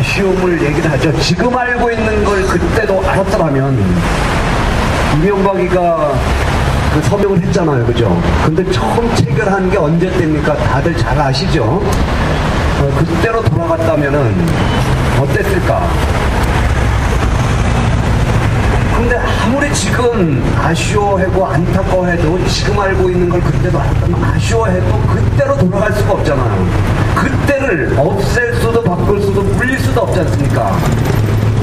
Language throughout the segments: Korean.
아쉬움을 얘기를 하죠. 지금 알고 있는 걸 그때도 알았더라면. 이명박이가 그 서명을 했잖아요. 그죠? 근데 처음 체결한 게 언제 때입니까? 다들 잘 아시죠? 그때로 돌아갔다면은 어땠을까? 근데 아무리 지금 아쉬워하고 안타까워해도 지금 알고 있는 걸 그때도 알았다면 아쉬워해도 그때로 돌아갈 수가 없잖아요. 그때를 없앨 수도 바꿀 수도 물릴 수도 없지 않습니까?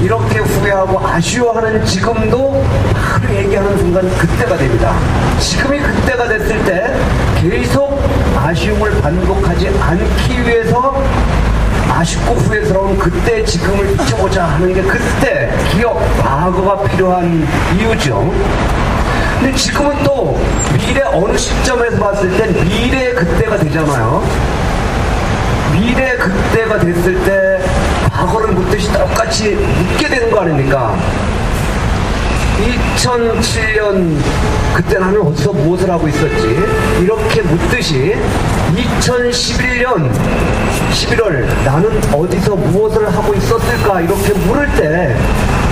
이렇게 후회하고 아쉬워하는 지금도 바로 얘기하는 순간 그때가 됩니다. 지금이 그때가 됐을 때 계속 아쉬움을 반복하지 않기 위해서 아쉽고 후회스러운 그때 지금을 비춰보자 하는 게 그때 기억, 과거가 필요한 이유죠. 근데 지금은 또 미래 어느 시점에서 봤을 땐 미래의 그때가 되잖아요. 미래 그때가 됐을 때 과거를 묻듯이 똑같이 묻게 되는 거 아닙니까? 2007년 그때 나는 어디서 무엇을 하고 있었지? 이렇게 묻듯이 2011년 11월 나는 어디서 무엇을 하고 있었을까? 이렇게 물을 때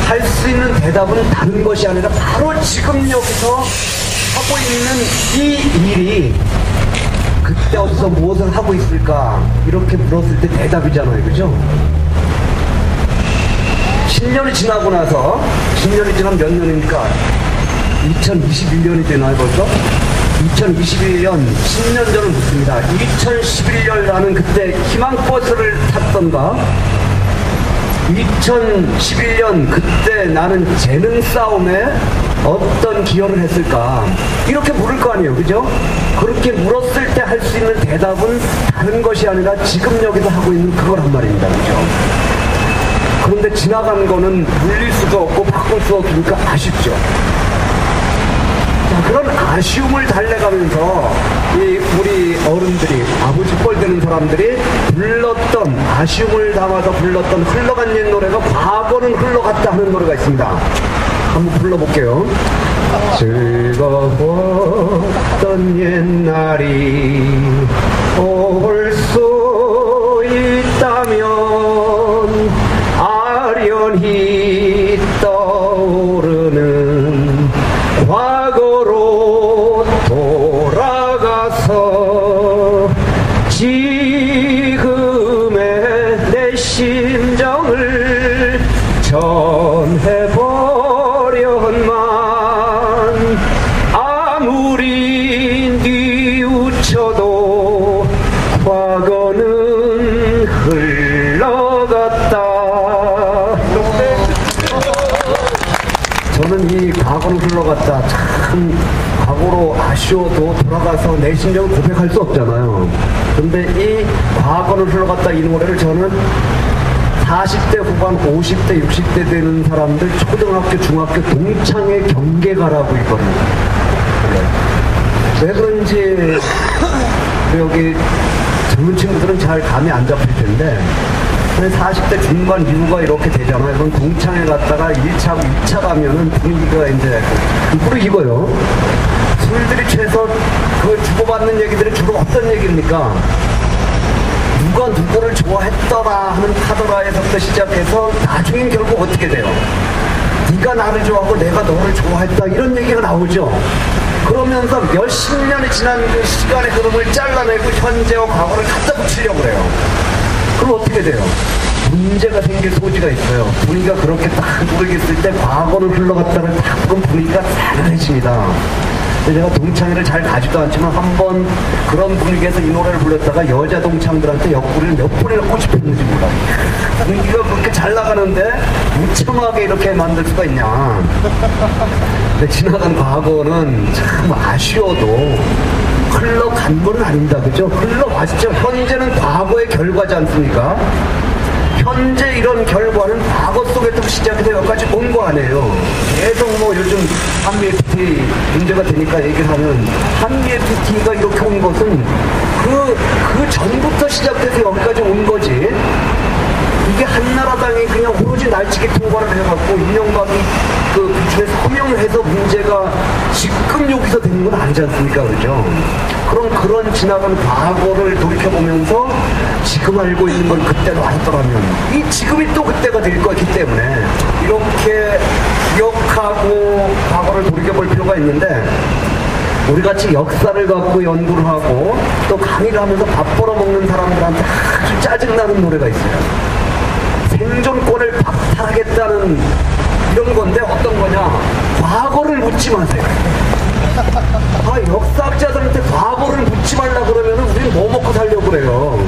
할 수 있는 대답은 다른 것이 아니라 바로 지금 여기서 하고 있는 이 일이 그때 어디서 무엇을 하고 있을까? 이렇게 물었을 때 대답이잖아요. 그죠? 10년이 지나고 나서 10년이 지나면 몇 년입니까? 2021년이 되나요 벌써? 2021년 10년 전을 묻습니다. 2011년 나는 그때 희망버스를 탔던가? 2011년 그때 나는 재능 싸움에 어떤 기여를 했을까? 이렇게 물을 거 아니에요. 그죠? 그렇게 물었을 때 할 수 있는 대답은 다른 것이 아니라 지금 여기서 하고 있는 그거란 말입니다. 그죠? 그런데 지나간 거는 물릴 수도 없고 바꿀 수 없으니까 아쉽죠. 자, 그런 아쉬움을 달래가면서 우리 어른들이 아버지 뻘 되는 사람들이 불렀던 아쉬움을 담아서 불렀던 흘러간 옛 노래가 과거는 흘러갔다 하는 노래가 있습니다. 한번 불러볼게요. 즐거웠던 옛날이 올 수 있다면 아련히 떠오르는 과거로 돌아가서 지금의 내 심정을 전해보련만 아무리 뉘우쳐도 과거는 흘러갔다. 저는 이 과거는 흘러갔다 참 과거로 아쉬워도 돌아가서 내 심정을 고백할 수 없잖아요. 근데 이 과거는 흘러갔다 이 노래를 저는 40대 후반 50대 60대 되는 사람들 초등학교 중학교 동창회 경계가라고 있거든요. 왜 그런지 여기 젊은 친구들은 잘 감이 안 잡힐 텐데 40대 중반 이후가 이렇게 되잖아요. 그럼 동창회 갔다가 1차하고 2차 가면은 분위기가 이제 입으로 익어요. 술들이 최소 그 주고받는 얘기들이 주로 어떤 얘기입니까? 누가 누구를 좋아했더라 하는 카더라에서부터 시작해서 나중엔 결국 어떻게 돼요? 네가 나를 좋아하고 내가 너를 좋아했다 이런 얘기가 나오죠. 그러면서 몇십 년이 지난 그 시간의 흐름을 잘라내고 현재와 과거를 갖다 붙이려고 그래요. 그럼 어떻게 돼요? 문제가 생길 소지가 있어요. 분위기가 그렇게 딱 모르겠을 때 과거는 흘러갔다를 딱 보면 분위기가 싸늘해집니다. 제가 동창회를 잘 가지도 않지만 한번 그런 분위기에서 이 노래를 불렀다가 여자 동창들한테 옆구리를 몇 번이나 꼬집혔는지 몰라요. 분위기가 그렇게 잘 나가는데 무참하게 이렇게 만들 수가 있냐. 근데 지나간 과거는 참 아쉬워도 흘러간 건 아닙니다. 그죠? 흘러왔죠. 현재는 과거의 결과지 않습니까? 현재 이런 결과는 과거 속에서 시작해서 여기까지 온 거 아니에요. 계속 뭐 요즘 한미 FTA 문제가 되니까 얘기를 하면 한미 FTA가 이렇게 온 것은 그 전부터 시작해서 여기까지 온 거지. 이게 한나라당이 그냥 오로지 날치기 통과를 해갖고 이명박이 그 대신에 서명해서 문제가 지금 여기서 되는 건 아니지 않습니까? 그죠? 그럼 그런 지나간 과거를 돌이켜보면서 지금 알고 있는 걸 그때로 알았더라면 이 지금이 또 그때가 될 거기 때문에 이렇게 기억하고 과거를 돌이켜볼 필요가 있는데, 우리같이 역사를 갖고 연구를 하고 또 강의를 하면서 밥 벌어먹는 사람들한테 아주 짜증나는 노래가 있어요. 생존권을 박탈하겠다는 이런 건데, 어떤 거냐, 과거를 묻지 마세요. 역사학자들한테 과거를 묻지 말라 그러면 우리는 뭐 먹고 살려고 그래요.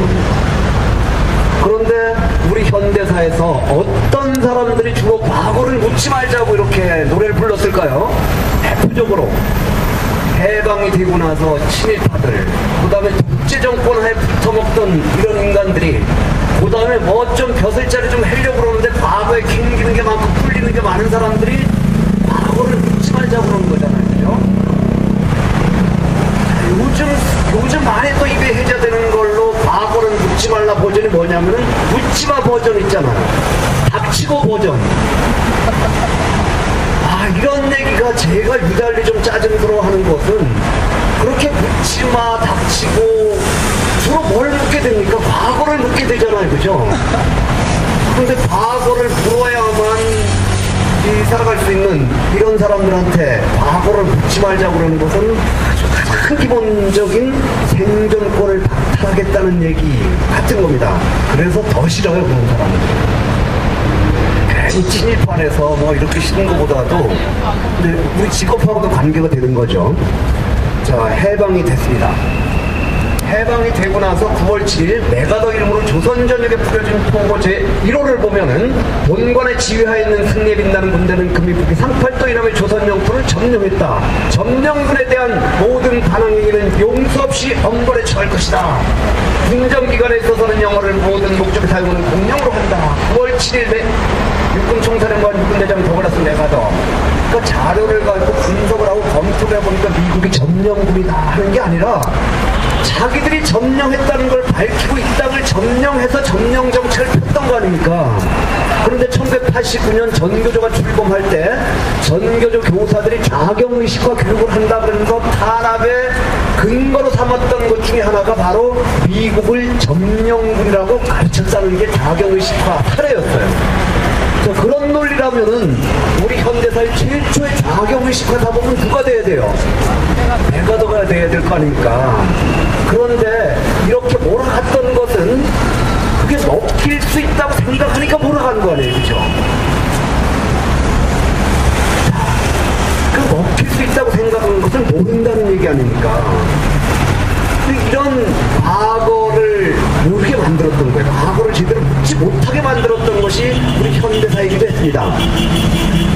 그런데 우리 현대사에서 어떤 사람들이 주로 과거를 묻지 말자고 이렇게 노래를 불렀을까요? 대표적으로 해방이 되고 나서 친일파들, 그 다음에 독재정권에 붙어먹던 이런 인간들이, 그 다음에 뭐 좀 벼슬자리 좀 하려고 그러는데 과거에 캥기는 게 많고 풀리는 게 많은 사람들이 과거를 묻지 말자고 그러는 거잖아요. 그죠? 요즘 많이 또 입에 해제되는 걸로 과거는 묻지 말라 버전이 뭐냐면은 묻지마 버전 있잖아요. 닥치고 버전. 이런 얘기가 제가 유달리 좀 짜증스러워 하는 것은, 그렇게 묻지마, 닥치고 주로 뭘 묻게 됩니까? 과거를 묻게 되잖아요. 그죠? 그런데 과거를 물어야만 살아갈 수 있는 이런 사람들한테 과거를 묻지 말자고 그러는 것은 아주 가장 기본적인 생존권을 박탈하겠다는 얘기 같은 겁니다. 그래서 더 싫어요, 그런 사람은. 괜히 친일판에서 뭐 이렇게 싫은 것보다도, 근데 우리 직업하고도 관계가 되는 거죠. 자, 해방이 됐습니다. 해방이 되고 나서 9월 7일 메가더 이름으로 조선전역에 뿌려진 통보 제1호를 보면은, 본관의 지휘하에 있는 승리에 빛나는 군대는 금이북이 상팔도 이남의 조선 영토를 점령했다. 점령군에 대한 모든 반항행위는 용서 없이 엄벌에 처할 것이다. 군정기관에 있어서는 영어를 모든 목적에 사용하는 공용으로 한다. 9월 7일 육군총사령관 육군대장 더글라스 메가더, 그 자료를 가지고 분석을 하고 검토를 해보니까 미국이 점령군이다 하는 게 아니라, 자기들이 점령했다는 걸 밝히고 이 땅을 점령해서 점령 정책을 폈던 거 아닙니까? 그런데 1989년 전교조가 출범할 때 전교조 교사들이 좌경의식화 교육을 한다 그러면서 탄압의 근거로 삼았던 것 중에 하나가 바로 미국을 점령군이라고 가르쳤다는 게 좌경의식화 사례였어요. 그런 논리라면은 우리 현대사의 최초의 좌경의식화 사범은 누가 돼야 돼요? 메가더가 돼야 될 거 아닙니까? 그런데 이렇게 몰아갔던 것은 그게 먹힐 수 있다고 생각하니까 몰아간 거 아니에요, 그죠? 그 먹힐 수 있다고 생각하는 것을 모른다는 얘기 아닙니까? 이런 과거를 모르게 만들었던 거예요. 과거를 제대로 묻지 못하게 만들었던 것이 우리 현대사이기도 했습니다.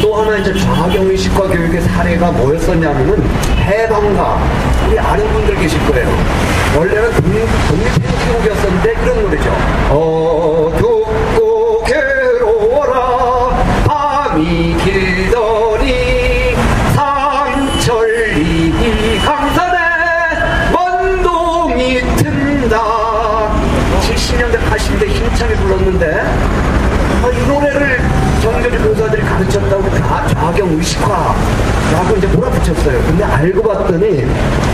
또 하나 이제 좌경의식화 교육의 사례가 뭐였었냐면은, 해방가, 우리 아는 분들 계실 거예요. 원래는 독립행진곡이었었는데 이런 노래죠. 어둡고 괴로워라 밤이 길더니 상천리 강산에 먼동이 튼다. 70년대 80년대 힘차게 불렀는데, 이 노래를 전교조 교사들이 가르쳤다고 좌경의식화라고 이제 몰아붙였어요. 근데 알고 봤더니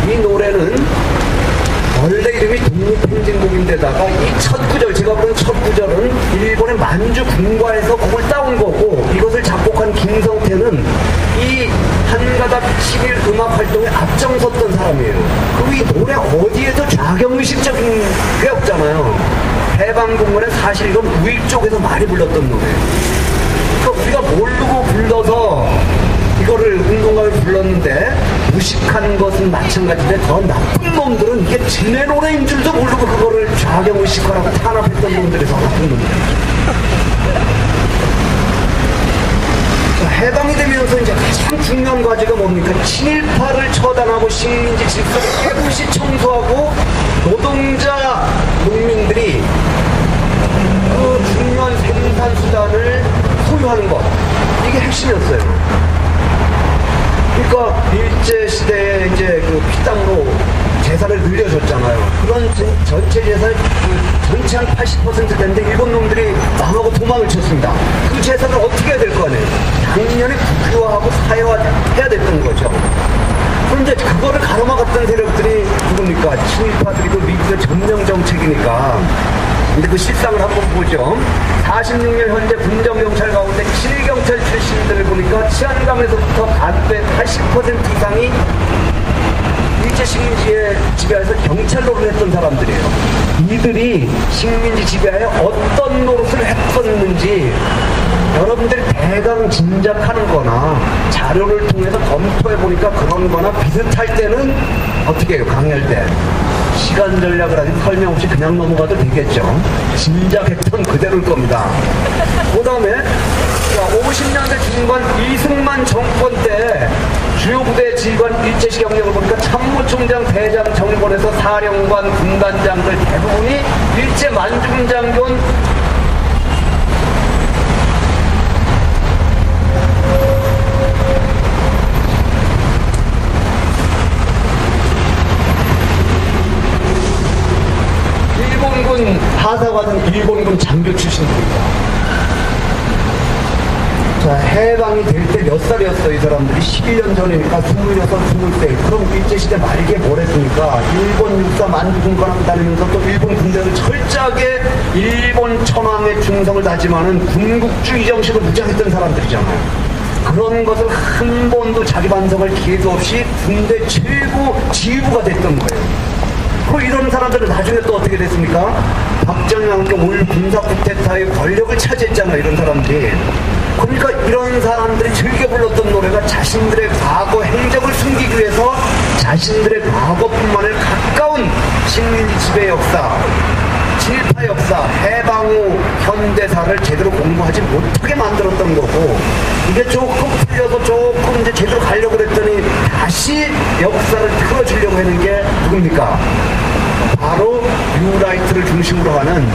이 노래는 원래 이름이 독립행진곡인데다가 이 첫 구절, 제가 부른 첫 구절은 일본의 만주 군과에서 곡을 따온 거고, 이것을 작곡한 김성태는 이 한가닥 11 음악 활동에 앞장섰던 사람이에요. 그리고 이 노래 어디에서 좌경의식적인 게 없잖아요. 해방공원에 사실 이건 우익 쪽에서 많이 불렀던 노래예요. 그러니까 우리가 모르고 불러서 이거를 운동가를 불렀는데, 무식한 것은 마찬가지인데 더 나쁜 놈들은 이게 지네 노래인 줄도 모르고 그거를 좌경의식화라고 탄압했던 놈들이 더 나쁜 놈들이죠. 해방이 되면서 이제 가장 중요한 과제가 뭡니까? 친일파를 처단하고 식민지 질서를 깨끗이 청소하고 노동자, 농민들이 그 중요한 생산수단을 소유하는 것, 이게 핵심이었어요. 그러니까 일제시대에 이제 그 피땀으로 재산을 늘려줬잖아요. 그런 전체 재산, 전체 한 80% 되는데 일본 놈들이 망하고 도망을 쳤습니다. 그 재산을 어떻게 해야 될 거 아니에요? 당연히 국유화하고 사회화해야 됐던 거죠. 그런데 그거를 가로막았던 세력들이 누굽니까? 친일파들이고 미국의 점령 정책이니까. 근데 그 실상을 한번 보죠. 46년 현재 군정경찰 가운데 친일경찰 출신들을 보니까 치안감에서부터 간부의 80% 이상이 일제 식민지의 지배하에서 경찰 노릇을 했던 사람들이에요. 이들이 식민지 지배하에 어떤 노릇을 했었는지 여러분들이 대강 짐작하는 거나 자료를 통해서 검토해 보니까 그런 거나 비슷할 때는 어떻게 해요? 강의할 때 시간 전략을 아직 설명 없이 그냥 넘어가도 되겠죠. 짐작했던 그대로일 겁니다. 그 다음에 50년대 중반 이승만 정권 때 주요 부대 지휘관 일제시 경력을 보니까 참모총장, 대장, 정권에서 사령관, 군단장들 대부분이 일제 만중 장군 일본군 하사관은 일본군 장교 출신들입니다. 자, 해방이 될 때 몇 살이었어, 이 사람들이? 11년 전이니까 26, 20살. 그럼 일제시대 말기에 뭘 했습니까? 일본 육사 만주군관함 다니면서 또 일본 군대를 철저하게 일본 천황의 충성을 다짐하는 군국주의 정신을 무장했던 사람들이잖아요. 그런 것을 한 번도 자기 반성할 기회도 없이 군대 최고 지휘부가 됐던 거예요. 그리고 이런 사람들은 나중에 또 어떻게 됐습니까? 박정희와 함께 올 군사 쿠데타의 권력을 차지했잖아요, 이런 사람들이. 그러니까 이런 사람들이 즐겨 불렀던 노래가 자신들의 과거 행적을 숨기기 위해서 자신들의 과거뿐만 아니라 가까운 식민지 지배 역사, 친일파 역사, 해방 후 현대사를 제대로 공부하지 못하게 만들었던 거고, 이게 조금 풀려서 조금 이제 제대로 가려고 그랬더니 다시 역사를 틀어주려고 하는 게 누굽니까? 바로 뉴라이트를 중심으로 하는,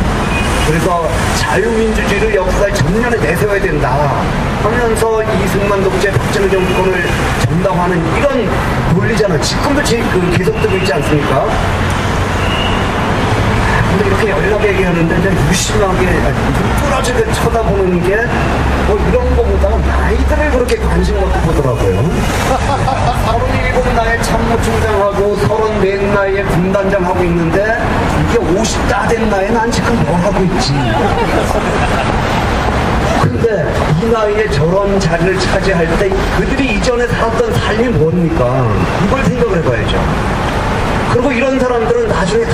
그래서 자유민주주의를 역사의 전면에 내세워야 된다 하면서 이승만 독재 박정희 정권을 전담하는 이런 논리잖아요. 지금도 계속되고 있지 않습니까? 근데 이렇게 연락 얘기하는데 이제 유심하게 뚫어지게 쳐다보는 게 뭐 이런 거보다 나이들을 그렇게 관심 갖고 보더라고요. 37 나이에 참모총장하고 34 나이에 군단장하고 있는데 이게 50 다 된 나이에 난 지금 뭘 하고 있지. 근데 이 나이에 저런 자리를 차지할 때 그들이 이전에 살았던 삶이 뭡니까? 이걸 생각을 해봐야죠. 그리고 이런 사람들은 나중에 다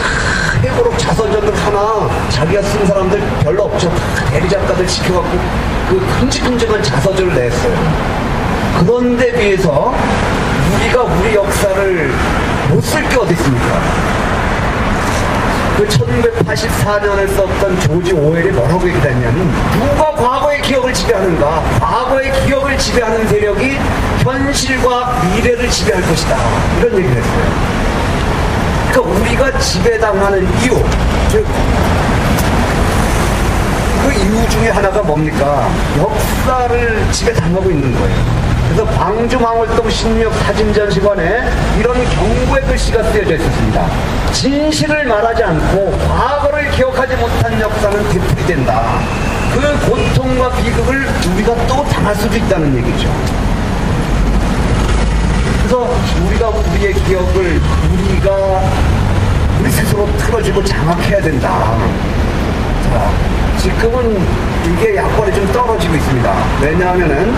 해고록 자서전들 하나 자기가 쓴 사람들 별로 없죠. 다 대리작가들 시켜갖고 그 큼직큼직한 자서전을 냈어요. 그런데 비해서 우리가 우리 역사를 못 쓸 게 어디 있습니까? 그 1984년에 썼던 조지 오웰이 뭐라고 얘기했냐면, 누가 과거의 기억을 지배하는가? 과거의 기억을 지배하는 세력이 현실과 미래를 지배할 것이다. 이런 얘기를 했어요. 그러니까 우리가 지배당하는 이유, 즉 그 이유 중에 하나가 뭡니까? 역사를 지배당하고 있는 거예요. 그래서 광주 망월동 신미역 사진전시관에 이런 경고의 글씨가 쓰여져 있었습니다. 진실을 말하지 않고 과거를 기억하지 못한 역사는 되풀이된다. 그 고통과 비극을 우리가 또 당할 수도 있다는 얘기죠. 그래서 우리가 우리의 기억을 우리 스스로 틀어주고 장악해야 된다. 자, 지금은 이게 약관이 좀 떨어지고 있습니다. 왜냐하면은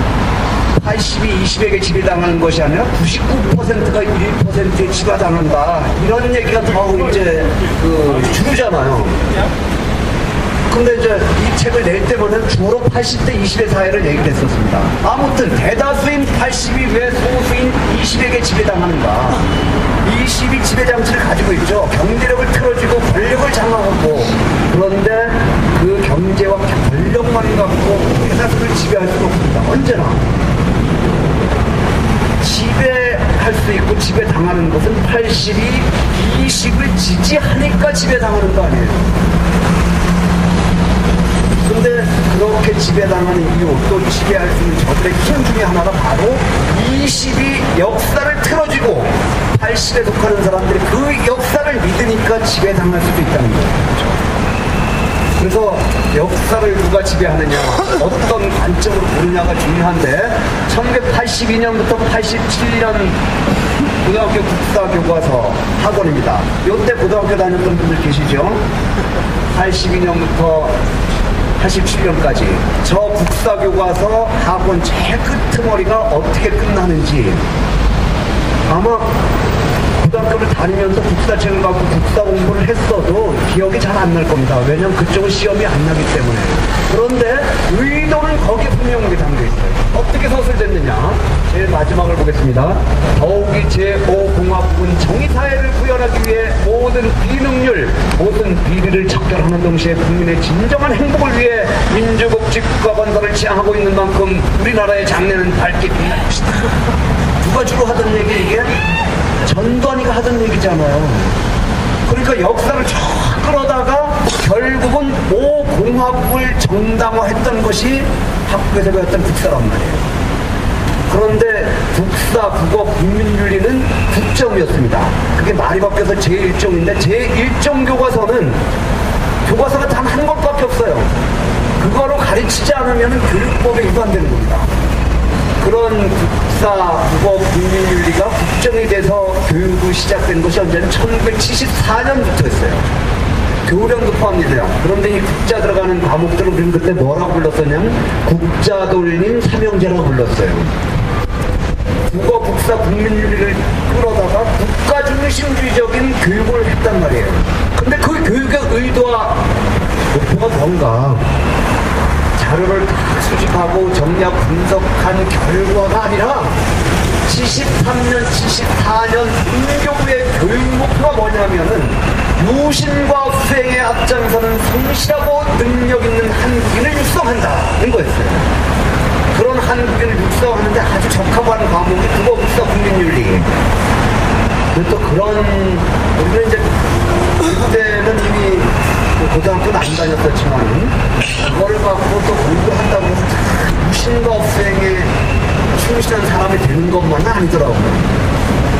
80이 20에게 지배당하는 것이 아니라 99%가 1%에 지배당한다. 이런 얘기가 더 이제 주류잖아요. 근데 이제 이 책을 낼 때보다는 주로 80대 20의 사회를 얘기를 했었습니다. 아무튼 대다수인 80이 왜 소수인 20에게 지배당하는가? 20이 지배장치를 가지고 있죠. 경제력을 틀어주고 권력을 장악하고, 그런데 그 경제와 권력만 갖고 대다수를 지배할 수는 없습니다. 언제나 지배할 수 있고 지배당하는 것은 80이 20을 지지하니까 지배당하는 거 아니에요. 근데 그렇게 지배당하는 이유, 또 지배할 수 있는 저들의 힘 중에 하나가 바로 20이 역사를 틀어주고 80에 속하는 사람들이 그 역사를 믿으니까 지배당할 수도 있다는 거죠. 그래서 역사를 누가 지배하느냐, 어떤 관점으로 보느냐가 중요한데 1982년부터 87년 고등학교 국사교과서 학원입니다. 이때 고등학교 다녔던 분들 계시죠? 82년부터 87년까지 저 국사교과서 학원 제일 끄트머리가 어떻게 끝나는지 아마 고등학교를 다니면서 국사책을 갖고 국사 공부를 했어도 기억이 잘 안 날 겁니다. 왜냐면 그쪽은 시험이 안 나기 때문에. 그런데 의도는 거기에 분명하게 담겨있어요. 어떻게 서술됐느냐, 제일 마지막을 보겠습니다. 더욱이 제5공화국은 정의사회를 구현하기 위해 모든 비능률, 모든 비리를 척결하는 동시에 국민의 진정한 행복을 위해 민주복지 국가 건설을 지향하고 있는 만큼 우리나라의 장래는 밝게 빛날 것이다. 누가 주로 하던 얘기 이게? 전두환이가 하던 얘기잖아요. 그러니까 역사를 쭉 끌어다가 결국은 5공화국을 정당화했던 것이 학교에서 배웠던 국사란 말이에요. 그런데 국사, 국어, 국민윤리는 국정이었습니다. 그게 말이 바뀌어서 제1종인데 제1종 교과서는 교과서가 단 한 권밖에 없어요. 그거로 가르치지 않으면 교육법에 위반되는 겁니다. 그런 국사, 국어, 국민윤리가 국정이 돼서 교육이 시작된 것이 언제는 1974년부터였어요. 교련도 포함이돼요. 그런데 이 국자 들어가는 과목들을 우리는 그때 뭐라고 불렀었냐면 국자돌림 삼형제라고 불렀어요. 국어, 국사, 국민윤리를 끌어다가 국가중심주의적인 교육을 했단 말이에요. 근데 그 교육의 의도와 목표가 뭔가? 자료를 다 수집하고 정리하고 분석한 결과가 아니라 73년, 74년 문교부의 교육 목표가 뭐냐면은 유신과 수행에 앞장서는 성실하고 능력 있는 한국인을 육성한다는 거였어요. 그런 한국인을 육성하는데 아주 적합한 과목이 국어, 국사, 국민윤리. 그리고 또 그런, 우리는 이제 그때는 이미 고등학교는 안 다녔었지만 그거를 갖고 또 공부한다고 해서 유신과 수행에 충실한 사람이 되는 것만은 아니더라고요.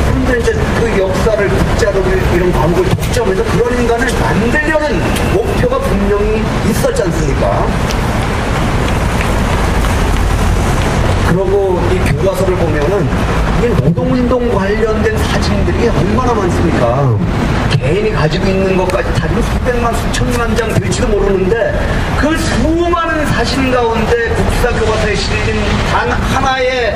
그런데 이제 그 역사를 국자로 이런 과목을 독점해서 그런 인간을 만들려는 목표가 분명히 있었지 않습니까? 그러고 이 교과서를 보면은 이 노동운동 관련된 사진들이 얼마나 많습니까? 개인이 가지고 있는 것까지 다니면 수백만, 수천만 장 될지도 모르는데 그 수많은 사진 가운데 국사교과서에 실린 단 하나의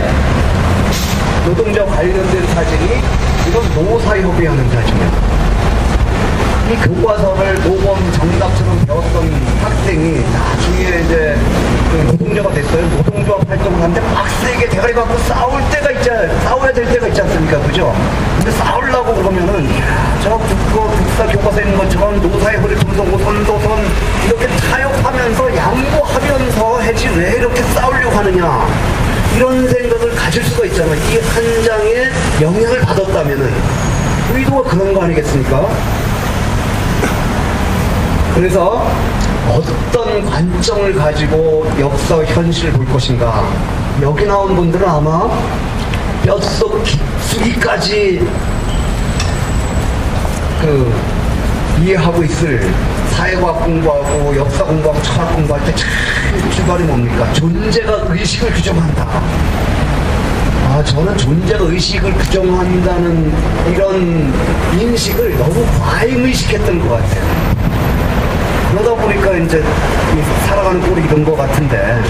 노동자 관련된 사진이 이건 노사협의하는 사진이에요. 이 교과서를 모범 정답처럼 배웠던 학생이 나중에 이제 노동자가 됐어요. 노동조합 활동을 하는데 빡세게 대가리 갖고 싸울 때가 있잖아요. 싸워야 될 때가 있지 않습니까? 그죠? 근데 싸우려고 그러면은, 저 국사 교과서에 있는 것처럼 노사의 허리 금속, 선도선 이렇게 타협하면서 양보하면서 해지 왜 이렇게 싸우려고 하느냐. 이런 생각을 가질 수가 있잖아요. 이 한 장에 영향을 받았다면은. 의도가 그런 거 아니겠습니까? 그래서 어떤 관점을 가지고 역사 현실을 볼 것인가. 여기 나온 분들은 아마 뼛속 깊숙이까지 이해하고 있을 사회과학 공부하고 역사 공부하고 철학 공부할 때 참 주발이 뭡니까? 존재가 의식을 규정한다. 저는 존재가 의식을 규정한다는 이런 인식을 너무 과잉의식했던 것 같아요. 그러다 보니까 이제 살아가는 꼴이 이런 것 같은데,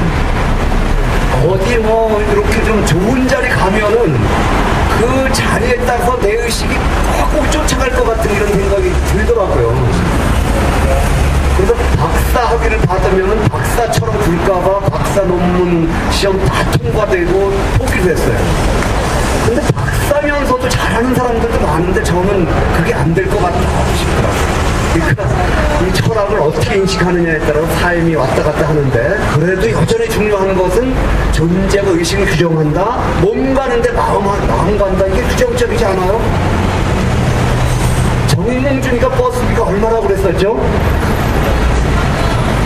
어디 뭐 이렇게 좀 좋은 자리 가면은 그 자리에 따라서 내 의식이 꼭 쫓아갈 것 같은 이런 생각이 들더라고요. 그래서 박사 학위를 받으면은 박사처럼 굴까봐 박사 논문 시험 다 통과되고 포기를 했어요. 근데 박사면서도 잘하는 사람들도 많은데 저는 그게 안 될 것 같다 싶더라고요. 그러니까 이 철학을 어떻게 인식하느냐에 따라 삶이 왔다 갔다 하는데, 그래도 여전히 중요한 것은 존재가 의식을 규정한다, 몸 가는데 마음 간다. 이게 규정적이지 않아요? 정몽준이가 버스비가 얼마나 그랬었죠?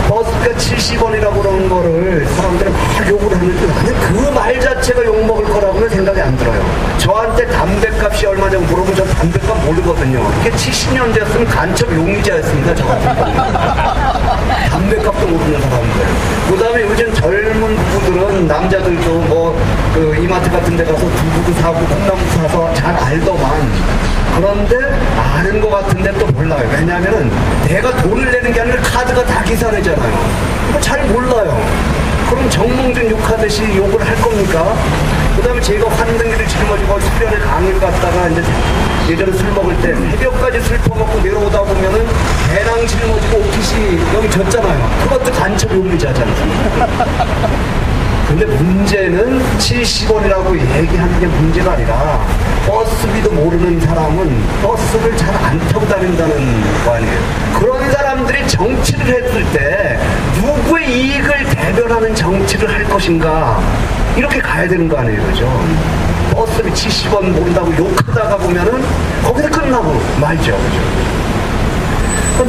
버스비가 70원이라고 그러는 거를 사람들이 막 욕을 하는데 나는 그 말 자체가 욕먹을 거라고는 생각이 안 들어요. 저한테 담배값이 얼마냐고 물어보면 저 담배값 모르거든요. 이게 70년 됐으면 간첩 용의자였습니다. 저 같은 경우는. 담배값도 모르는 사람들. 그 다음에 요즘 젊은 부부들은 남자들도 뭐 그 이마트 같은 데 가서 두부도 사고 콩나물도 사서 잘 알더만 그런데 아는 것 같은데 또 몰라요. 왜냐하면은 내가 돈을 내는 게 아니라 카드가 다 계산해잖아요. 그거 잘 몰라요. 그럼 정몽준 욕하듯이 욕을 할 겁니까? 그 다음에 제가 환등기를 짊어지고 수련회 강의를 갔다가 이제 예전에 술 먹을 때 새벽까지 술 퍼먹고 내려오다 보면은 배낭 짊어지고 오핏이 여기 졌잖아요. 그것도 간첩 용의자잖아요. 근데 문제는 70원이라고 얘기하는 게 문제가 아니라 버스비도 모르는 사람은 버스를 잘 안 타고 다닌다는 거 아니에요. 그런 사람들이 정치를 했을 때 누구의 이익을 대변하는 정치를 할 것인가 이렇게 가야 되는 거 아니에요. 그죠? 버스비 70원 모른다고 욕하다가 보면은 거기서 끝나고 말죠. 그죠?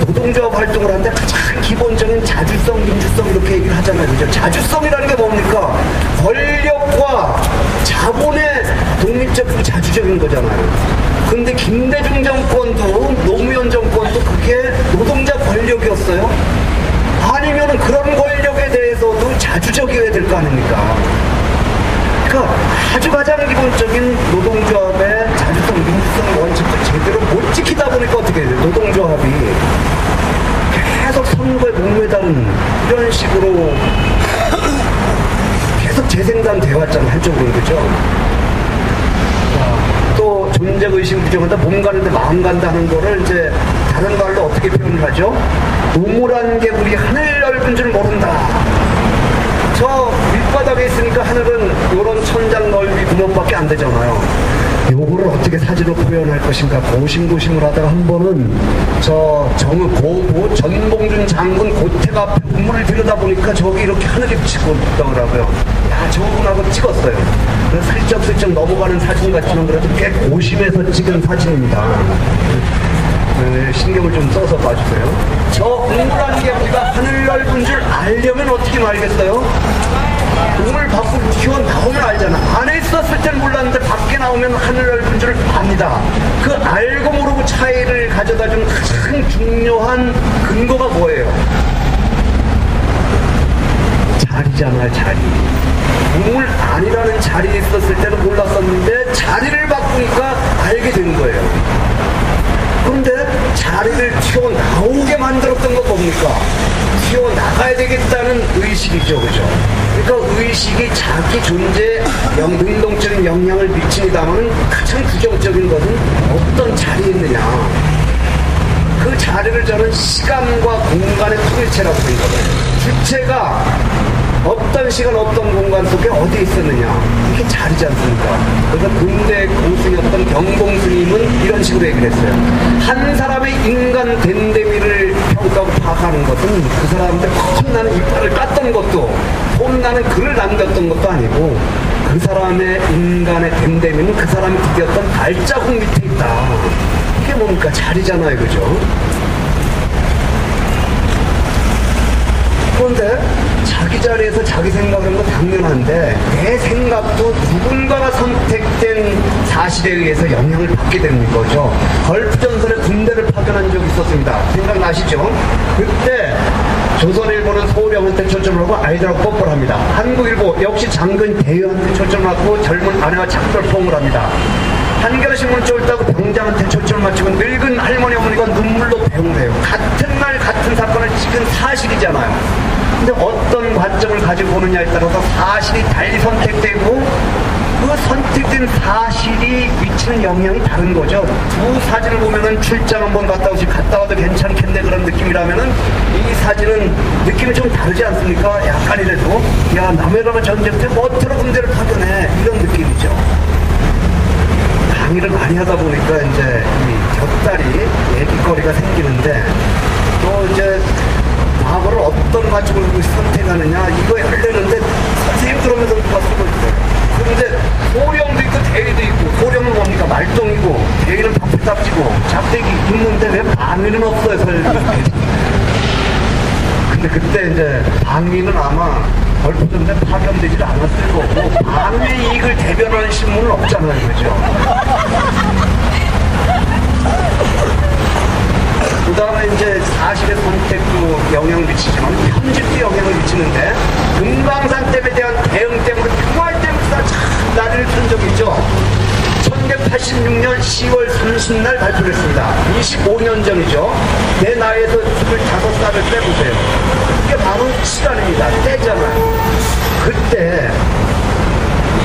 노동조합 활동을 하는데 가장 기본적인 자주성, 민주성 이렇게 얘기를 하잖아요. 그죠? 자주성이라는 게 뭡니까? 권력과 자본의 독립적이고 자주적인 거잖아요. 근데 김대중 정권도 노무현 정권도 그게 노동자 권력이었어요? 아니면은 그런 권력에 대해서도 자주적이어야 될 거 아닙니까? 그러니까 아주 가장 기본적인 노동조합의 자주성, 민주성 원칙을 제대로 못 지키다 보니까 어떻게 해야 돼요? 노동조합이 계속 선거에 목매다는 이런 식으로 계속 재생산 되어왔잖아요. 한쪽으로. 그죠? 또 존재의식 부정한다, 몸 가는데 마음 간다는 거를 이제 다른 말로 어떻게 표현을 하죠? 우물한 개구리 하늘 넓은 줄 모른다. 저 밑바닥에 있으니까 하늘은 이런 천장 넓이 구멍밖에 안 되잖아요. 요거를 어떻게 사진으로 표현할 것인가 고심고심을 하다가 한 번은 저 고보 전봉준 장군 고택 앞에 우물을 들여다보니까 저기 이렇게 하늘이 비치고 있더라고요. 야, 저분하고 찍었어요. 그래서 슬쩍슬쩍 넘어가는 사진 같지만 그래도 꽤 고심해서 찍은 사진입니다. 네, 신경을 좀 써서 봐주세요. 저 우물한 게 우리가 하늘 넓은 줄 알려면 어떻게 알겠어요? 우물 밖으로 튀어나오면 알잖아. 안에 있었을 땐 몰랐는데 밖에 나오면 하늘 넓은 줄 압니다. 그 알고 모르고 차이를 가져다 준 가장 중요한 근거가 뭐예요? 자리잖아요. 자리. 우물 안이라는 자리에 있었을 때는 몰랐었는데 자리를 바꾸니까 알게 된 거예요. 그런데 자리를 튀어나오게 만들었던 건 뭡니까? 튀어나가야 되겠다는 의식이죠. 그죠? 그러니까 의식이 자기 존재에 능동적인 영향을 미칩니다만 가장 부정적인 것은 어떤 자리에 있느냐. 그 자리를 저는 시간과 공간의 통일체라고 생각해요. 주체가 어떤 시간 어떤 공간 속에 어디에 있었느냐 이게 자리지 않습니까? 그래서 군대 공승이었던 경공스님은 이런 식으로 얘기를 했어요. 한 사람의 인간 됨됨이를 평가하고 파악하는 것은 그 사람한테 폼나는 이빨을 깠던 것도 폼나는 글을 남겼던 것도 아니고 그 사람의 인간의 됨됨이는 그 사람이 디뎠던 발자국 밑에 있다. 이게 뭡니까? 자리잖아요. 그죠? 그런데 자기 자리에서 자기 생각하는 건 당연한데 내 생각도 누군가가 선택된 사실에 의해서 영향을 받게 되는 거죠. 걸프전선에 군대를 파견한 적이 있었습니다. 생각나시죠? 그때 조선일보는 소령한테 초점을 하고 아이들하고 뽀뽀를 합니다. 한국일보 역시 장군 대위한테 초점을 하고 젊은 아내와 작별포옹을 합니다. 한겨레신문 쪽을 따고 병장한테 초점을 맞추고 늙은 할머니 어머니가 눈물로 배웅을 해요. 같은 날 같은 사건을 찍은 사실이잖아요. 근데 어떤 관점을 가지고 보느냐에 따라서 사실이 달리 선택되고 그 선택된 사실이 미치는 영향이 다른 거죠. 두 사진을 보면은 출장 한번 갔다 오시 갔다 와도 괜찮겠네 그런 느낌이라면은 이 사진은 느낌이 좀 다르지 않습니까? 약간이라도 야 남해라가 전쟁 때 멋대로 군대를 파견해 이런 느낌이죠. 강의를 많이 하다 보니까 이제 이 곁다리 얘기거리가 생기는데 또 이제 과거를 어떤 가치로 선택하느냐 이거 열리는데 선생님 그러면서 누가 쓰고 있어요. 그런데 소령도 있고 대위도 있고 소령은 뭡니까? 말똥이고 대위는 바쁘답지고 작대기 있는데 왜 반위는 없어요? 설명이. 근데 그때 이제 방위는 아마 얼핏인데 파견되질 않았을 거고, 방위 이익을 대변하는 신문은 없잖아요, 그죠? 그 다음에 이제 사실의 선택도 영향을 미치지만 편집도 영향을 미치는데, 금강산댐에 대한 대응 때문에 평화댐에서 참 난리를 튼 적이 있죠. 1986년 10월 30날 발표를 했습니다. 25년 전이죠. 내 나이에서 25살을 빼보세요. 그게 바로 시간입니다. 때잖아요. 그때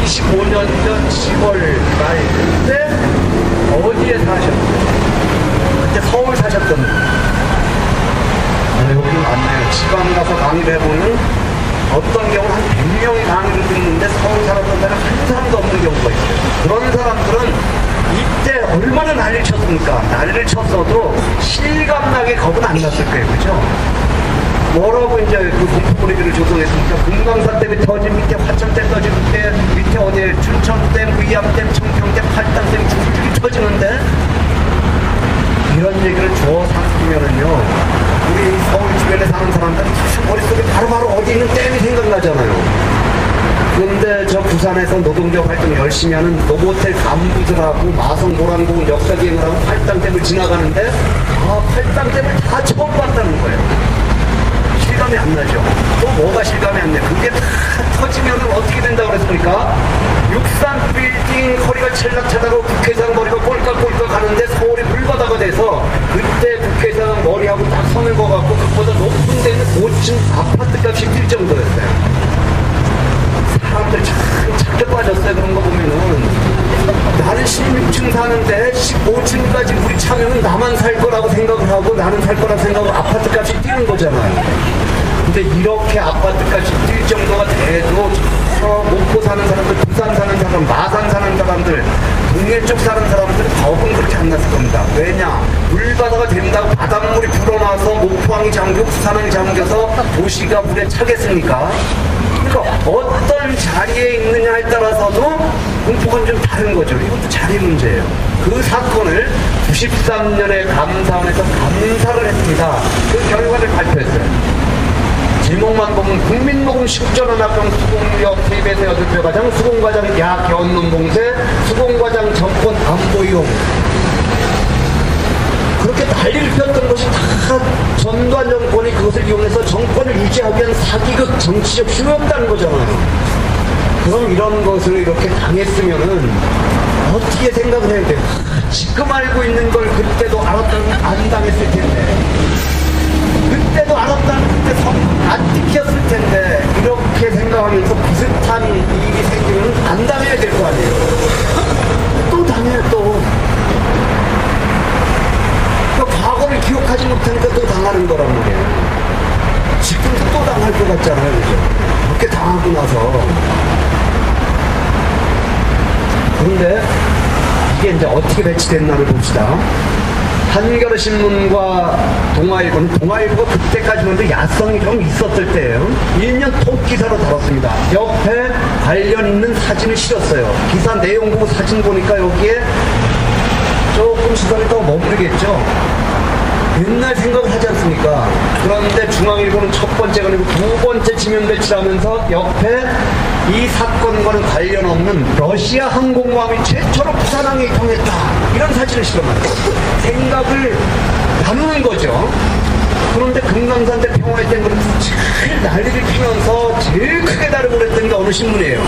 25년 전 10월 말 그때 어디에 사셨어요? 그때 서울 사셨던 여기는 맞네요. 지방 가서 강의를 해보는 어떤 경우는 한 100명이 강의를 듣는데 서울 사람들은 한 사람도 없는 경우가 있어요. 그런 사람들은 이때 얼마나 난리를 쳤습니까? 난리를 쳤어도 실감나게 겁은 안 났을 거예요. 그죠? 뭐라고 이제 그 공포분위기를 조성했습니까? 금강산댐이 터진 밑에 화천댐 터진 밑에 어디에 춘천댐, 위암댐, 청평댐, 팔당댐 줄줄이 터지는데 이런 얘기를 줘 삼으면은요, 우리 서울 주변에 사는 사람들은 머릿속에 바로바로 어디 있는 댐이 생각나잖아요. 근데 저 부산에서 노동력 활동 열심히 하는 노보텔 간부들하고 마성 노란공원 역사기행을 하고 팔당댐을 지나가는데, 팔당댐을 다 처음 봤다는 거예요. 실감이 안 나죠. 또 뭐가 실감이 안 나? 그게 다 터지면 어떻게 된다고 그랬습니까? 63 빌딩 허리가 찰락차다고 국회의장 머리가 꼴깍꼴깍 하는데 서울이 물바다가 돼서 그때 국회의장 머리하고 딱 선을 그어갖고 그보다 높은 데는 5층 아파트값이 뛸 정도였어요. 사람들 참 착해 빠졌어요. 그런 거 보면은 나는 16층 사는데 15층까지 우리 차면은 나만 살 거라고 생각을 하고 나는 살 거라고 생각하고 아파트값이 뛰는 거잖아요. 근데 이렇게 아파트값이 뛸 정도가 돼도 목포 사는 사람들, 부산 사는 사람, 마산 사는 사람들, 동해 쪽 사는 사람들은 더욱은 그렇게 안 났을 겁니다. 왜냐? 물바다가 된다고 바닷물이 불어나서 목포항이 잠겨 부산항이 잠겨서 도시가 물에 차겠습니까? 그러니까 어떤 자리에 있느냐에 따라서도 공포가 좀 다른 거죠. 이것도 자리 문제예요. 그 사건을 93년에 감사원에서 감사를 했습니다. 그 결과를 발표했어요. 제목만 보면 국민모금 10전원 합병 수공역 KBS 8표 과장, 수공과장 야견논봉쇄, 수공과장 정권 안보이용. 그렇게 난리를 폈던 것이 다 전두환 정권이 그것을 이용해서 정권을 유지하기 위한 사기극 정치적 쇼였다는 거잖아요. 그럼 이런 것을 이렇게 당했으면은 어떻게 생각을 해야 돼요? 지금 알고 있는 걸 그때도 알았다면 안 당했을 텐데, 그때도 알았다면 그때 안 찍혔을 텐데, 이렇게 생각하면서 비슷한 일이 생기면 안 당해야 될 거 아니에요. 또 당해요. 또 과거를 기억하지 못하니까 또 당하는 거란 말이에요. 지금도 또 당할 것 같잖아요. 그죠? 그렇게 당하고 나서. 그런데 이게 이제 어떻게 배치됐나를 봅시다. 한겨레신문과 동아일보가 그때까지만 야성이 좀 있었을 때예요. 1년 톱 기사로 다뤘습니다. 옆에 관련 있는 사진을 실었어요. 기사 내용 보고 사진 보니까 여기에 조금 시선이 더 머무르겠죠. 옛날 생각을 하지 않습니까? 그런데 중앙일보는 첫 번째가 아니고 두 번째 지면 배치를 하면서 옆에 이 사건과는 관련 없는 러시아 항공모함이 최초로 부산항에 입항했다, 이런 사진을 실어놨어요. 생각을 나누는 거죠. 그런데 금강산대 평화의 땐 제일 난리를 피면서 제일 크게 다루고 그랬던 게 어느 신문이에요.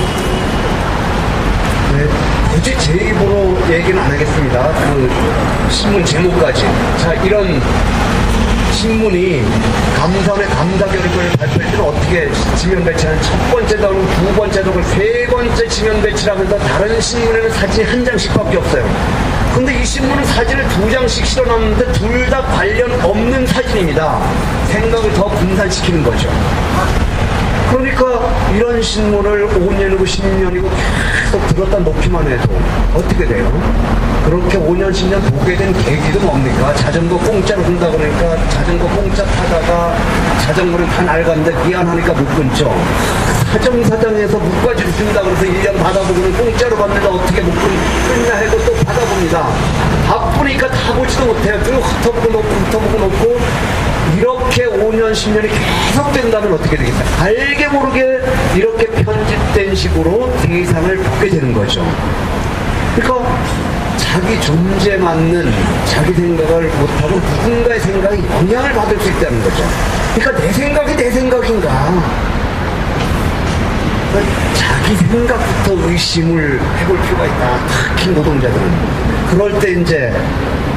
네, 굳이 제 입으로 얘기는 안 하겠습니다. 그 신문 제목까지. 자, 이런 신문이 감사원의 감사 결과를 발표할 때는 어떻게 지면 배치하는, 첫 번째도 하고 두 번째도 하고 세 번째 지면 배치를 하면서 다른 신문에는 사진이 한 장씩밖에 없어요. 근데 이 신문은 사진을 두 장씩 실어놨는데 둘 다 관련 없는 사진입니다. 생각을 더 분산시키는 거죠. 그러니까 이런 신문을 5년이고 10년이고 계속 들었다 놓기만 해도 어떻게 돼요? 그렇게 5년 10년 보게 된 계기도 뭡니까? 자전거 공짜로 준다 그러니까 자전거 공짜 타다가 자전거를 다 낡았는데 미안하니까 못 끊죠. 사정사정해서 묶어줄 준다 그래서 1년 받아보고는 공짜로 받는다 어떻게 묶냐 하고 또 받아봅니다. 바쁘니까 다 보지도 못해요. 쭉 훑어보고 놓고 이렇게 5년 10년이 계속 된다면 어떻게 되겠어요? 알게 모르게 이렇게 편집된 식으로 세상을 보게 되는 거죠. 그러니까 자기 존재 맞는 자기 생각을 못하고 누군가의 생각에 영향을 받을 수 있다는 거죠. 그러니까 내 생각이 내 생각인가? 자기 생각부터 의심을 해볼 필요가 있다. 특히 노동자들은. 그럴 때 이제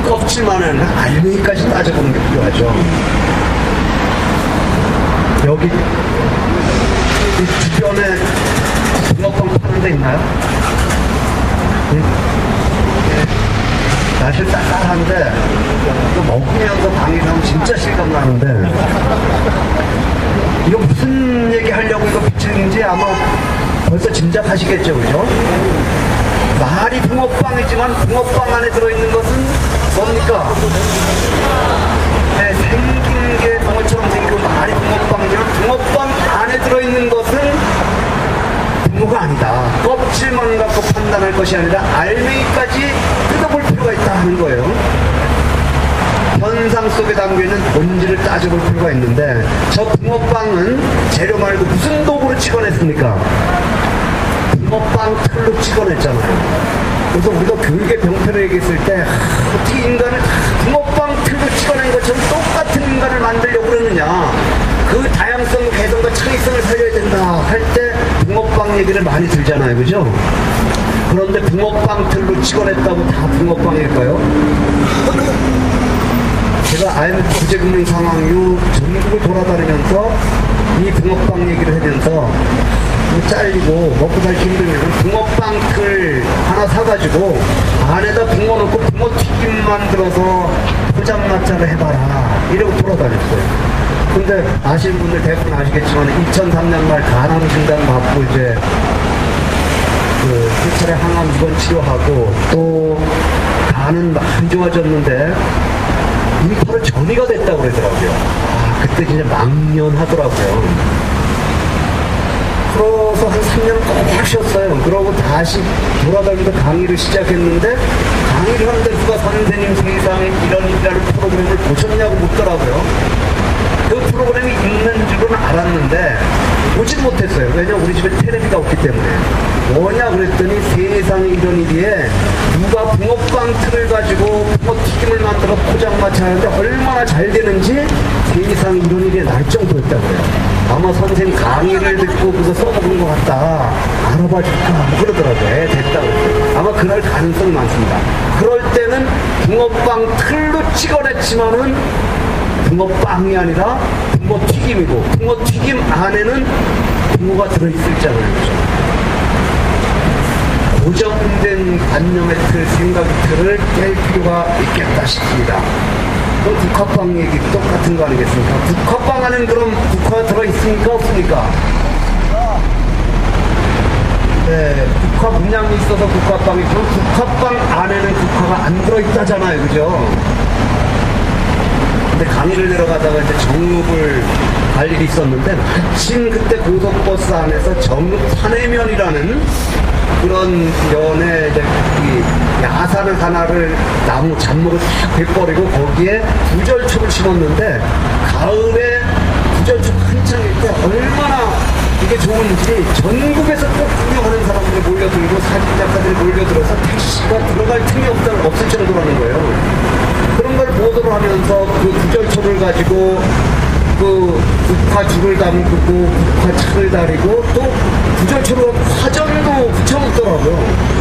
껍질만한 알맹이까지 따져보는 게 필요하죠. 여기 이 주변에 붕어빵 파는 데 있나요? 날씨 쌀쌀한데 또 먹으면서 방해를 하면 진짜 실감 나는데 이거 무슨 얘기 하려고 이거 비치는지 아마 벌써 짐작하시겠죠, 그죠? 말이 붕어빵이지만 붕어빵 안에 들어있는 것은 뭡니까? 네, 생긴 게 붕어처럼 생기고 말이 붕어빵이지만 붕어빵 안에 들어있는 것은 붕어가 아니다. 껍질만 갖고 판단할 것이 아니라 알맹이까지 뜯어볼 필요가 있다 하는 거예요. 현상 속에 담겨있는 본질을 따져볼 필요가 있는데 저 붕어빵은 재료 말고 무슨 도구로 찍어냈습니까? 붕어빵 틀로 찍어냈잖아요. 그래서 우리가 교육의 병폐로 얘기했을 때 어떻게 인간을 붕어빵 틀로 찍어낸 것처럼 똑같은 인간을 만들려고 그러느냐, 그 다양성, 개성과 창의성을 살려야 된다 할 때 붕어빵 얘기를 많이 들잖아요, 그죠? 그런데 붕어빵 틀로 찍어냈다고 다 붕어빵일까요? 제가 IMF 국제금융 상황 이후 전국을 돌아다니면서 이 붕어빵 얘기를 하면서 잘리고 먹고 살기 힘들면 붕어빵 틀 하나 사가지고 안에다 붕어 넣고 붕어 튀김 만들어서 포장마차를 해봐라 이러고 돌아다녔어요. 근데 아시는 분들 대부분 아시겠지만 2003년 말 간암 진단 받고 이제 그 수차례 항암 입원 치료하고 또 간은 안 좋아졌는데 이미 바로 전이가 됐다고 그러더라고요. 아, 그때 진짜 망연하더라고요. 그래서 한 3년 꼭 쉬었어요. 그러고 다시 돌아다니면서 강의를 시작했는데 강의를 하는데 누가 선생님 세상에 이런 일이라는 프로그램을 보셨냐고 묻더라고요. 그 프로그램이 있는 줄은 알았는데 보지 못했어요. 왜냐면 우리 집에 텔레비가 없기 때문에. 뭐냐 그랬더니 세상에 이런 일이에 누가 붕어빵 틀을 가지고 붕어 튀김을 만들어 포장마차 하는데 얼마나 잘 되는지 세상에 이런 일이 날 정도였다고 그래요. 아마 선생님 강의를 듣고 그거 써먹은 것 같다. 알아봐 줄까? 뭐 그러더라고요. 됐다고. 아마 그럴 가능성이 많습니다. 그럴 때는 붕어빵 틀로 찍어냈지만은 붕어빵이 아니라 붕어튀김이고 붕어튀김 안에는 붕어가 들어있을잖아요. 그렇죠? 고정된 관념의 틀, 생각의 틀을 깰 필요가 있겠다 싶습니다. 그럼 국화빵 얘기 똑같은 거 아니겠습니까? 국화빵 안에는 그럼 국화가 들어있습니까? 없습니까? 네, 국화 문양이 있어서 국화빵이고 국화빵 안에는 국화가 안 들어있다잖아요. 그죠? 근데 강의를 내려가다가 이제 정읍을 갈 일이 있었는데 마침 그때 고속버스 안에서 정읍 산해면이라는 그런 면에 이제 야산을 하나를 나무 잔목을 싹 베버리고 거기에 구절초를 심었는데 가을에 구절초 한창일 때 얼마나 이게 좋은지 전국에서 꼭 구경하는 사람들이 몰려들고 사진작가들이 몰려들어서 택시가 들어갈 틈이 없을 정도라는 거예요. 그런 걸 보도를 하면서 그 구절초를 가지고 그 국화죽을 담그고 국화차를 다리고 또 구절초로 화전도 붙여놓더라고요.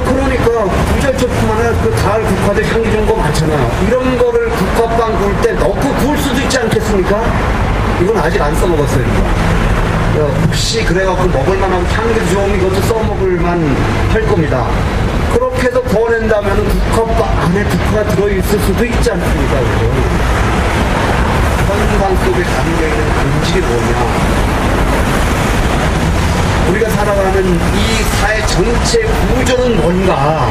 그러니까 구절초뿐만 아니라 그 가을 국화들 향기 좋은 거 많잖아요. 이런 거를 국화빵 구울 때 넣고 구울 수도 있지 않겠습니까? 이건 아직 안 써먹었어요. 혹시 그래갖고 먹을만하고 향기 좋은 이것도 써먹을만 할 겁니다. 그렇게 해서 구워낸다면 국화빵 안에 국화가 들어있을 수도 있지 않습니까? 그죠? 현상 속에 담겨있는 본질이 뭐냐? 우리가 살아가는 이 사회 전체 구조는 뭔가?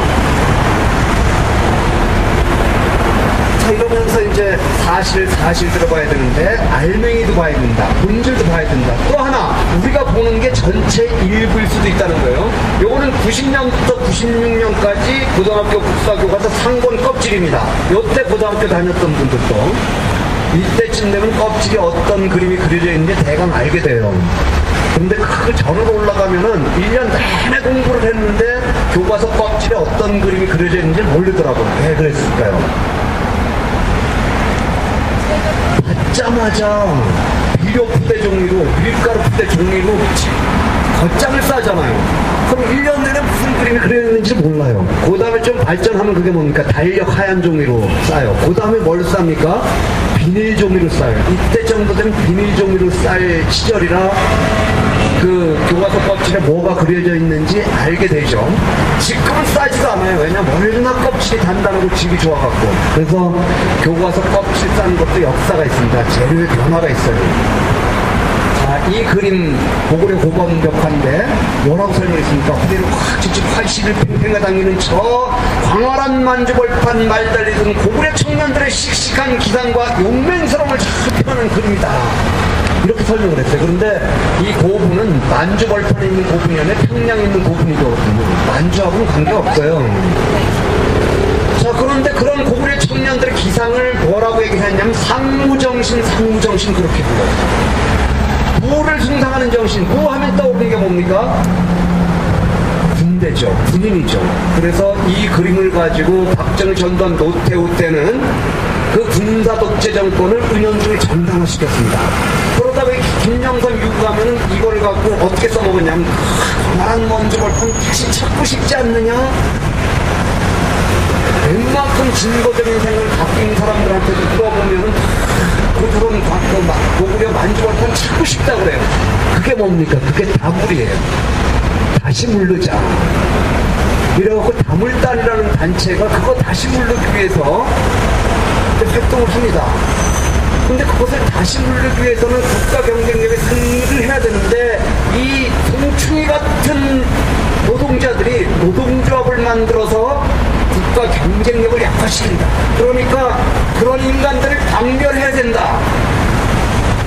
자, 이러면서 이제 사실 들어봐야 되는데 알맹이도 봐야 된다. 본질도 봐야 된다. 또 하나 우리가 보는 게 전체 일부일 수도 있다는 거예요. 요거는 90년부터 96년까지 고등학교 국사교과서 상권 껍질입니다. 요때 고등학교 다녔던 분들도 이때쯤 되면 껍질이 어떤 그림이 그려져 있는지 대강 알게 돼요. 근데 그 전으로 올라가면은 1년 내내 공부를 했는데 교과서 껍질에 어떤 그림이 그려져 있는지 모르더라고요. 왜 그랬을까요? 받자마자 비료 푸대 종이로, 밀가루 푸대 종이로 겉장을 싸잖아요. 그럼 1년 내내 무슨 그림이 그려있는지 몰라요. 그 다음에 좀 발전하면 그게 뭡니까? 달력 하얀 종이로 싸요. 그 다음에 뭘 쌉니까? 비닐 종이로 싸요. 이때 정도 되면 비닐 종이로 쌀 시절이라 그 교과서 껍질에 뭐가 그려져 있는지 알게 되죠. 지금은 싸지도 않아요. 왜냐면 얼마나 껍질이 단단하고 질이 좋아갖고. 그래서 교과서 껍질 싼 것도 역사가 있습니다. 재료의 변화가 있어요. 자, 이 그림 고구려 고범벽화인데 뭐라고 설명했습니까? 후대를 확 직접 활시를 팽팽하 당기는 저 광활한 만주벌판 말달리던 고구려 청년들의 씩씩한 기상과 용맹스러움을 잘 표현한 그림이다. 이렇게 설명을 했어요. 그런데 이 고분은 만주벌판에 있는 고분이 아니라 평양에 있는 고분이거든요. 만주하고는 관계없어요. 자, 그런데 그런 고구려 청년들의 기상을 뭐라고 얘기했냐면 상무정신 그렇게 불러요. 무를 숭상하는 정신, 무 하면 떠오르는 게 뭡니까? 군대죠. 군인이죠. 그래서 이 그림을 가지고 박정희 전두환 노태우 때는 그 군사 독재 정권을 은연중에 정당화시켰습니다. 그러다가 김영삼 유구하면은 이걸 갖고 어떻게 써먹었냐면 강한 먼지벌판 다시 찾고 싶지 않느냐? 웬만큼 증거적인 생각을 갖고 있는 사람들한테도 물어보면은 고구려 고구려 만주벌판 찾고 싶다고 그래요. 그게 뭡니까? 그게 다물이에요. 다시 물르자. 이래갖고 다물단이라는 단체가 그거 다시 물르기 위해서 활동을 합니다. 근데 그것을 다시 물르기 위해서는 국가 경쟁력에 승리를 해야 되는데 이 송충이 같은 노동자들이 노동조합을 만들어서 국가 경쟁력을 약화시킨다. 그러니까 그런 인간들을 박멸해야 된다.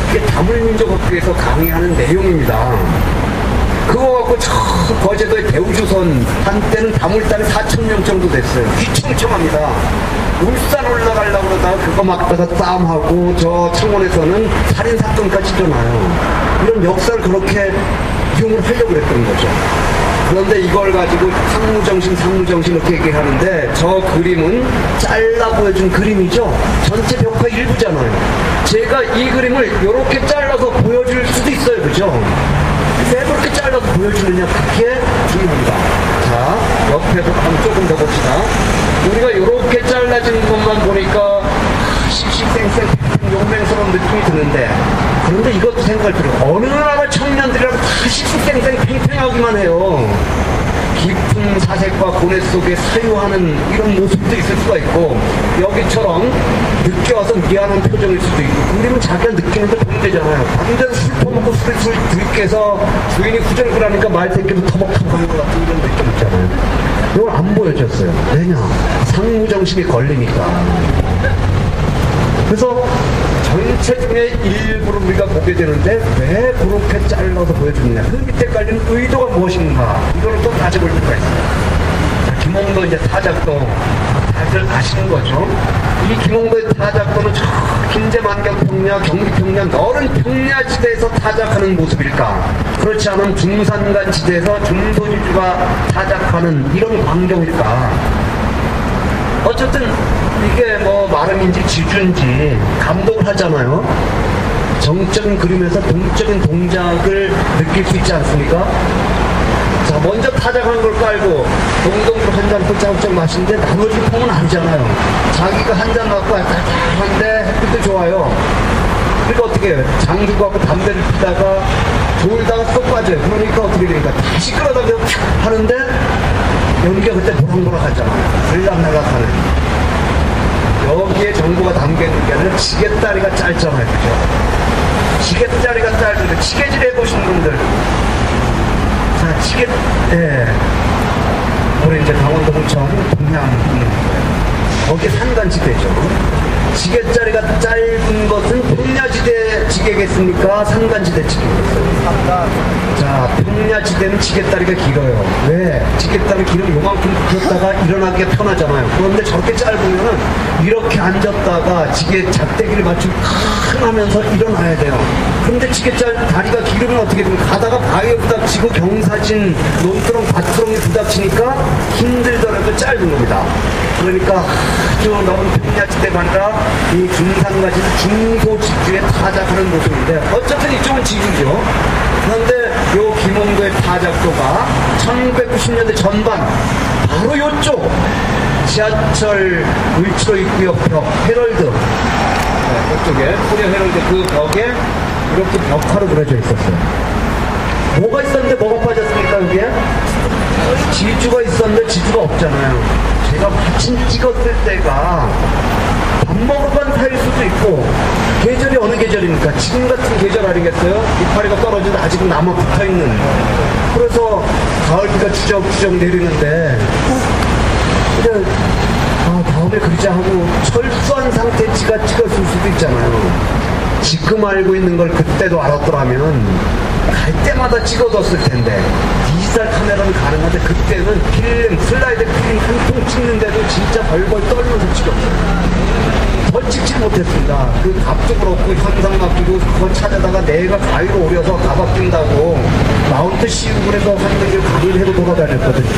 이게 다물민족학교에서 강의하는 내용입니다. 그거 갖고 저 거제도의 대우조선 한때는 다물단이 4,000명 정도 됐어요. 휘청청합니다. 울산 올라가려고 그러다가 그거 막다가 싸움하고 저 창원에서는 살인사건까지 일어나요. 이런 역사를 그렇게 이용을 하려고 그랬던 거죠. 그런데 이걸 가지고 상무정신 이렇게 얘기하는데 저 그림은 잘라 보여준 그림이죠. 전체 벽화 일부잖아요. 제가 이 그림을 이렇게 잘라서 보여줄 수도 있어요. 그죠? 왜 그렇게 잘라서 보여주느냐, 그게 중요합니다. 자, 옆에도 한번 조금 더 봅시다. 우리가 이렇게 잘라진 것만 보니까 씩씩생생 용맹스러운 느낌이 드는데, 그런데 이것도 생각할 필요가, 어느 나라 청년들이라고 다 씩씩생생 팽팽하기만 해요. 깊은 사색과 고뇌 속에 사유하는 이런 모습도 있을 수가 있고, 여기처럼 늦게 와서 미안한 표정일 수도 있고, 그림은 자기가 느끼는데 보면 되잖아요. 완전 술 퍼먹고 술 들깨서 주인이 후절을 하니까 말새끼도 터벅터벅 하는 것 같은 이런 느낌 있잖아요. 이걸 안 보여줬어요. 왜냐? 상무정신이 걸리니까. 그래서 전체 중에 일부를 우리가 보게 되는데 왜 그렇게 잘라서 보여주느냐, 그 밑에 깔린 의도가 무엇인가, 이걸 또 따져볼 필요가 있어요. 자, 김홍도 이제 타작도 다들 아시는 거죠. 이 김홍도의 타작도는 저 긴제만경 평야, 경기 평야, 넓은 평야지대에서 타작하는 모습일까? 그렇지 않으면 중산간 지대에서 중도지주가 타작하는 이런 광경일까? 어쨌든 이게 뭐 마름인지 지주인지 감독을 하잖아요. 정적인 그림에서 동적인 동작을 느낄 수 있지 않습니까? 자, 먼저 타작한 걸 깔고 동동으로 한 잔 홀짝홀짝 마시는데 나머지 폼은 아니잖아요. 자기가 한 잔 갖고 한데 햇빛도 좋아요. 그러니까 어떻게 해요? 장주 갖고 담배를 피다가 졸다가 쏙 빠져요. 그러니까 어떻게 되니까 다시 끌어다가 하는데 연기가 그때 보락보락 하잖아요. 들락날락하는. 여기에 정보가 담겨있는 게 아니라 지게다리가 짧잖아요. 그죠? 지게다리가 짧은데 지게질 해보신 분들, 자, 우리 이제 강원도 홍천 동양 거기 산간지대죠. 지게자리가 짧은 것은 평야지대 지게가 지대겠습니까? 산간지대 지대겠어요? 자, 평야지대는 지게다리가 길어요. 왜? 지게다리 길으면 요만큼 굴렸다가 일어나기가 편하잖아요. 그런데 저렇게 짧으면은 이렇게 앉았다가 지게 잣대기를 맞추고 큰 하면서 일어나야 돼요. 그런데 지게다리가 길으면 어떻게 됩니까? 가다가 바위에 부닥치고 경사진 논두렁, 밭두렁에 부닥치니까 힘들더라도 짧은 겁니다. 그러니까 아주 너무 평야지대가 아니라 이 중산가지 중소지주에 타작하는 모습인데 어쨌든 이쪽은 지주죠. 그런데 요 김원구의 타작도가 1990년대 전반 바로 요쪽 지하철 을지로 입구옆 헤럴드 이쪽에 코리아 헤럴드 그 벽에 이렇게 벽화로 그려져 있었어요. 뭐가 있었는데 뭐가 빠졌습니까 여기에? 지주가 있었는데 지주가 없잖아요. 제가 마침 찍었을 때가 밥 먹으러 간 타일 수도 있고 계절이 어느 계절입니까? 지금 같은 계절 아니겠어요? 이파리가 떨어지고 아직은 남아 붙어있는. 그래서 가을비가 주적주적 내리는데 그냥 다음에 그리자 하고 철수한 상태 찍었을 수도 있잖아요. 지금 알고 있는 걸 그때도 알았더라면 갈 때마다 찍어뒀을 텐데 디지털 카메라는 가능한데 그때는 필름, 슬라이드 필름 한 통 찍는데도 진짜 벌벌 떨면서 찍었어요. 더 찍지 못했습니다. 그 값도 그렇고 현상 맡기고 그거 찾아다가 내가 가위로 오려서 다 바뀐다고 마운트 씌우고 그래서 하는 게 가위를 해도 돌아다녔거든요.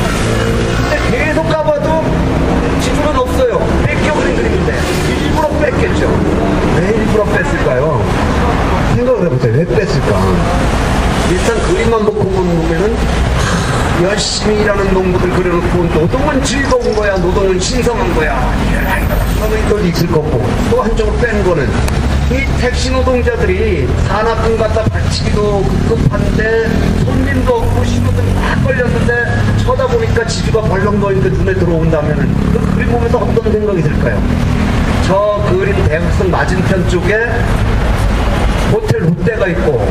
근데 계속 까봐도 지주는 없어요. 뺏겨버린 그림인데 일부러 뺐겠죠. 왜 일부러 뺐을까요? 생각을 해보세요. 왜 뺐을까? 일단 그림만 놓고 보면은 열심히 일하는 농부들 그려놓고 노동은 즐거운 거야, 노동은 신성한 거야 그러면 또 있을 거고 또 한쪽으로 뺀 거는 이 택시 노동자들이 산악금 갖다 바치기도 급급한데 손님도 없고 신호등 막 걸렸는데 쳐다보니까 지주가 벌렁 넣이는데 눈에 들어온다면은 그 그림 보면서 어떤 생각이 들까요? 저 그림 대학선 맞은편 쪽에 호텔 롯데가 있고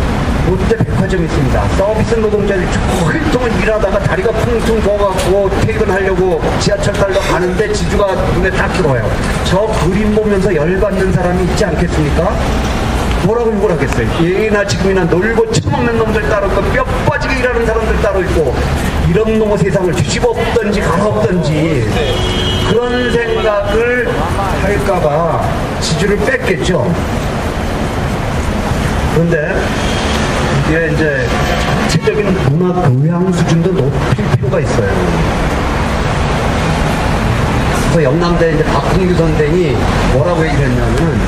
롯데 백화점이 있습니다. 서비스 노동자들이 종일 동안 일하다가 다리가 퉁퉁 부어갖고 퇴근하려고 지하철 타러 가는데 지주가 눈에 딱 들어와요. 저 그림 보면서 열받는 사람이 있지 않겠습니까? 뭐라고 욕을 하겠어요? 예나 지금이나 놀고 처먹는 놈들 따로 있고 뼈 빠지게 일하는 사람들 따로 있고 이런 놈의 세상을 뒤집어엎던지 갈아엎던지 그런 생각을 할까봐 지주를 뺐겠죠. 그런데 이게 이제 전체적인 문화 교양 수준도 높일 필요가 있어요. 그래서 영남대 이제 박홍규 선생이 뭐라고 얘기를 했냐면